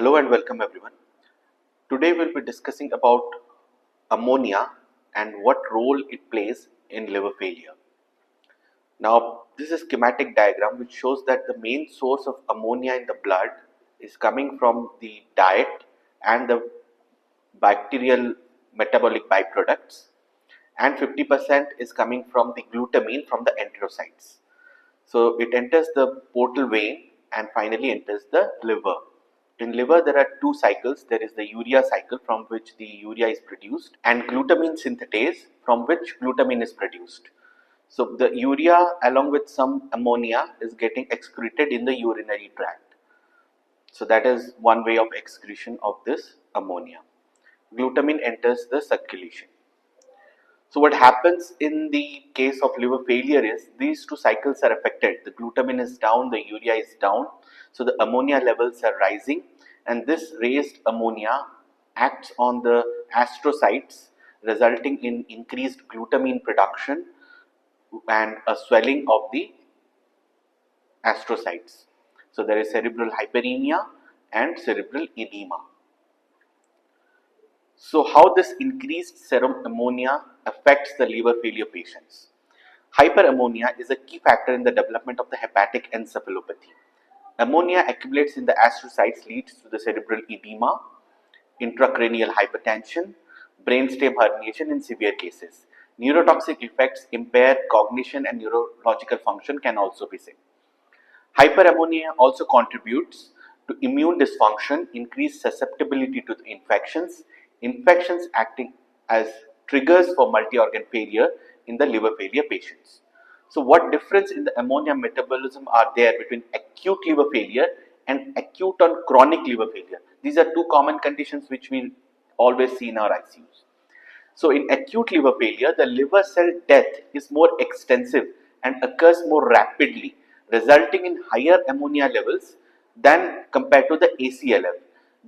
Hello and welcome everyone. Today we'll be discussing about ammonia and what role it plays in liver failure. Now, this is a schematic diagram which shows that the main source of ammonia in the blood is coming from the diet and the bacterial metabolic byproducts, and 50% is coming from the glutamine from the enterocytes. So it enters the portal vein and finally enters the liver. In liver, there are two cycles. There is the urea cycle from which the urea is produced, and glutamine synthetase from which glutamine is produced. So the urea along with some ammonia is getting excreted in the urinary tract. So that is one way of excretion of this ammonia. Glutamine enters the circulation. So what happens in the case of liver failure is these two cycles are affected. The glutamine is down, the urea is down. So the ammonia levels are rising, and this raised ammonia acts on the astrocytes, resulting in increased glutamine production and a swelling of the astrocytes. So there is cerebral hyperemia and cerebral edema. So how this increased serum ammonia affects the liver failure patients? Hyperammonia is a key factor in the development of the hepatic encephalopathy. Ammonia accumulates in the astrocytes, leads to the cerebral edema, intracranial hypertension, brainstem herniation in severe cases. Neurotoxic effects impair cognition and neurological function can also be seen. Hyperammonia also contributes to immune dysfunction, increased susceptibility to infections, infections acting as triggers for multi-organ failure in the liver failure patients. So what difference in the ammonia metabolism are there between acute liver failure and acute or chronic liver failure? These are two common conditions which we always see in our ICUs. So in acute liver failure, the liver cell death is more extensive and occurs more rapidly, resulting in higher ammonia levels than compared to the ACLF.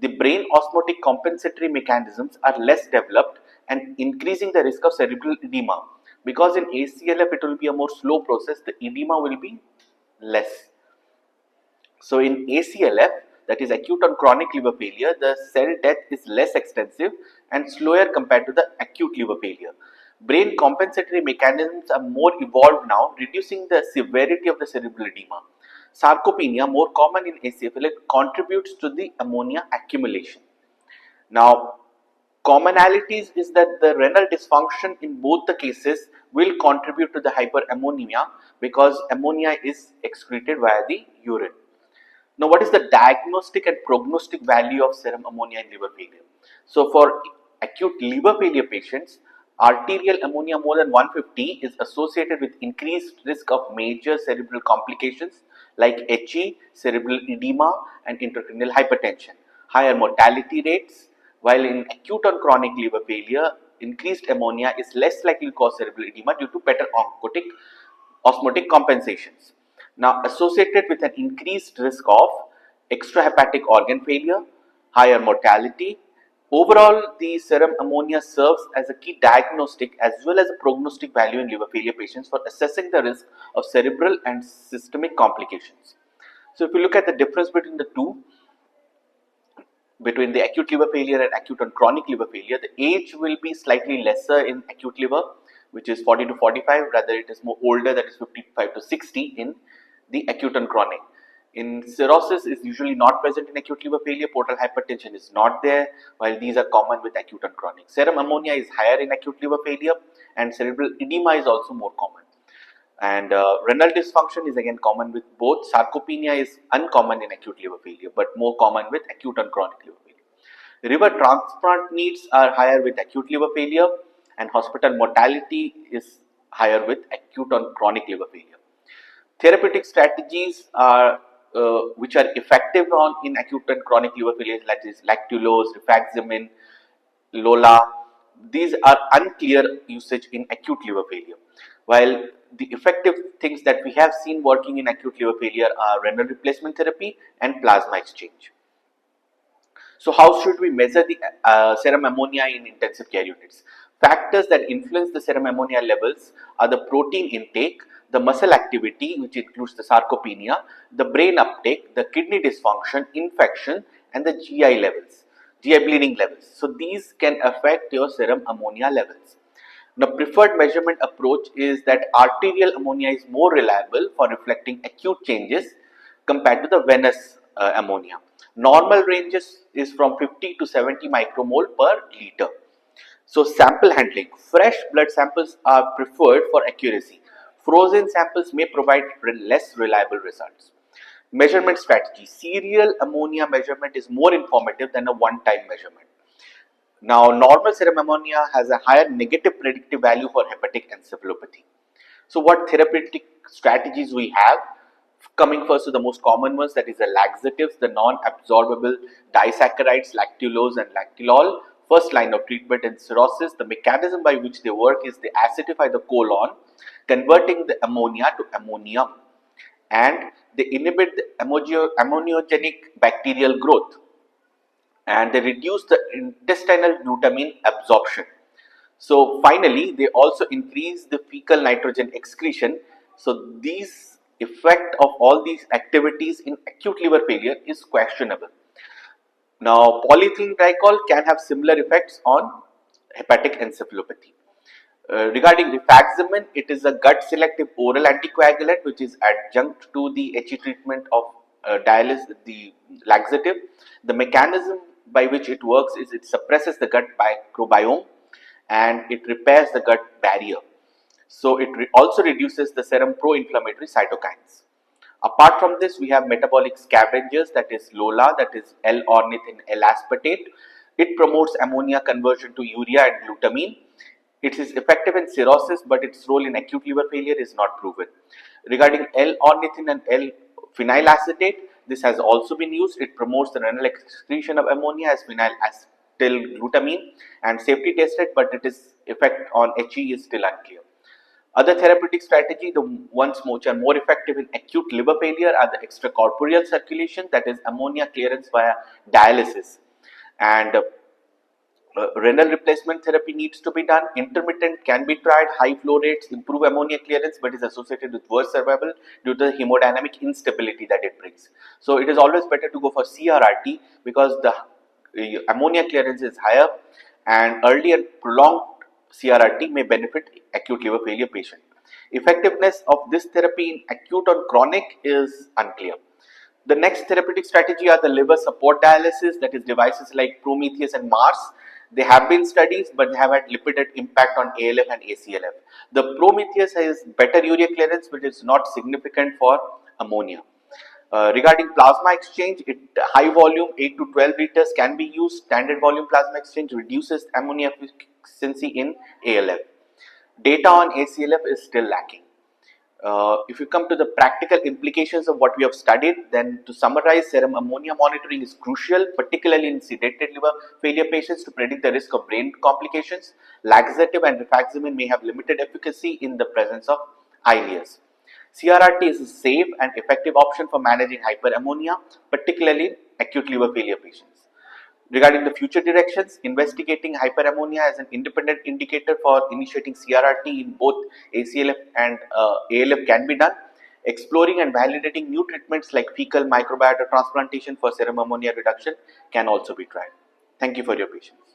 The brain osmotic compensatory mechanisms are less developed and increasing the risk of cerebral edema. Because in ACLF it will be a more slow process, the edema will be less. So in ACLF, that is acute or chronic liver failure, the cell death is less extensive and slower compared to the acute liver failure. Brain compensatory mechanisms are more evolved now, reducing the severity of the cerebral edema. Sarcopenia, more common in ACLF, contributes to the ammonia accumulation. Now, commonalities is that the renal dysfunction in both the cases will contribute to the hyperammonemia because ammonia is excreted via the urine. Now, what is the diagnostic and prognostic value of serum ammonia in liver failure? So, for acute liver failure patients, arterial ammonia more than 150 is associated with increased risk of major cerebral complications like HE, cerebral edema, and intracranial hypertension. Higher mortality rates, while in acute or chronic liver failure, increased ammonia is less likely to cause cerebral edema due to better osmotic compensations. Now, associated with an increased risk of extrahepatic organ failure, higher mortality. Overall, the serum ammonia serves as a key diagnostic as well as a prognostic value in liver failure patients for assessing the risk of cerebral and systemic complications. So, if you look at the difference between the two, between the acute liver failure and acute and chronic liver failure, the age will be slightly lesser in acute liver, which is 40 to 45, rather it is more older, that is 55 to 60 in the acute and chronic. In cirrhosis is usually not present in acute liver failure, portal hypertension is not there, while these are common with acute and chronic. Serum ammonia is higher in acute liver failure and cerebral edema is also more common. And renal dysfunction is again common with both. Sarcopenia is uncommon in acute liver failure but more common with acute and chronic liver failure. Liver transplant needs are higher with acute liver failure and hospital mortality is higher with acute and chronic liver failure. Therapeutic strategies are which are effective in acute and chronic liver failure, that is lactulose, rifaximin, LOLA. These are unclear usage in acute liver failure. While the effective things that we have seen working in acute liver failure are renal replacement therapy and plasma exchange. So how should we measure the serum ammonia in intensive care units? Factors that influence the serum ammonia levels are the protein intake, the muscle activity, which includes the sarcopenia, the brain uptake, the kidney dysfunction, infection, and the GI levels, GI bleeding levels. So these can affect your serum ammonia levels. The preferred measurement approach is that arterial ammonia is more reliable for reflecting acute changes compared to the venous ammonia. Normal ranges is from 50 to 70 micromole per liter. So sample handling, fresh blood samples are preferred for accuracy. Frozen samples may provide less reliable results. Measurement strategy, serial ammonia measurement is more informative than a one-time measurement. Now, normal serum ammonia has a higher negative predictive value for hepatic encephalopathy. So, what therapeutic strategies we have? Coming first to the most common ones, that is the laxatives, the non-absorbable disaccharides, lactulose and lactylol. First line of treatment in cirrhosis. The mechanism by which they work is they acidify the colon, converting the ammonia to ammonium, and they inhibit the ammonogenic bacterial growth, and they reduce the intestinal glutamine absorption. So finally, they also increase the fecal nitrogen excretion. So these effect of all these activities in acute liver failure is questionable. Now, polyethylene glycol can have similar effects on hepatic encephalopathy. Regarding rifaximin, it is a gut selective oral anticoagulant which is adjunct to the HE treatment of dialysis, the laxative. The mechanism by which it works is it suppresses the gut microbiome and it repairs the gut barrier. So it also reduces the serum pro-inflammatory cytokines. Apart from this, we have metabolic scavengers, that is LOLA, that is L-ornithine L-aspartate. It promotes ammonia conversion to urea and glutamine. It is effective in cirrhosis, but its role in acute liver failure is not proven. Regarding L-ornithine and L-phenylacetate, this has also been used. It promotes the renal excretion of ammonia as phenylacetylglutamine and safety tested, but its effect on HE is still unclear. Other therapeutic strategy, the ones which are more effective in acute liver failure are the extracorporeal circulation, that is ammonia clearance via dialysis, and renal replacement therapy needs to be done. Intermittent can be tried. High flow rates improve ammonia clearance but is associated with worse survival due to the hemodynamic instability that it brings. So it is always better to go for CRRT because the ammonia clearance is higher, and early and prolonged CRRT may benefit acute liver failure patient. Effectiveness of this therapy in acute or chronic is unclear. The next therapeutic strategy are the liver support dialysis, that is devices like Prometheus and Mars. They have been studies, but they have had limited impact on ALF and ACLF. The Prometheus has better urea clearance, which is not significant for ammonia. Regarding plasma exchange, high volume 8 to 12 liters can be used. Standard volume plasma exchange reduces ammonia efficiency in ALF. Data on ACLF is still lacking. If you come to the practical implications of what we have studied, then to summarize, serum ammonia monitoring is crucial, particularly in sedated liver failure patients to predict the risk of brain complications. Laxative and rifaximin may have limited efficacy in the presence of ileus. CRRT is a safe and effective option for managing hyperammonia, particularly in acute liver failure patients. Regarding the future directions, investigating hyperammonia as an independent indicator for initiating CRRT in both ACLF and ALF can be done. Exploring and validating new treatments like fecal microbiota transplantation for serum ammonia reduction can also be tried. Thank you for your patience.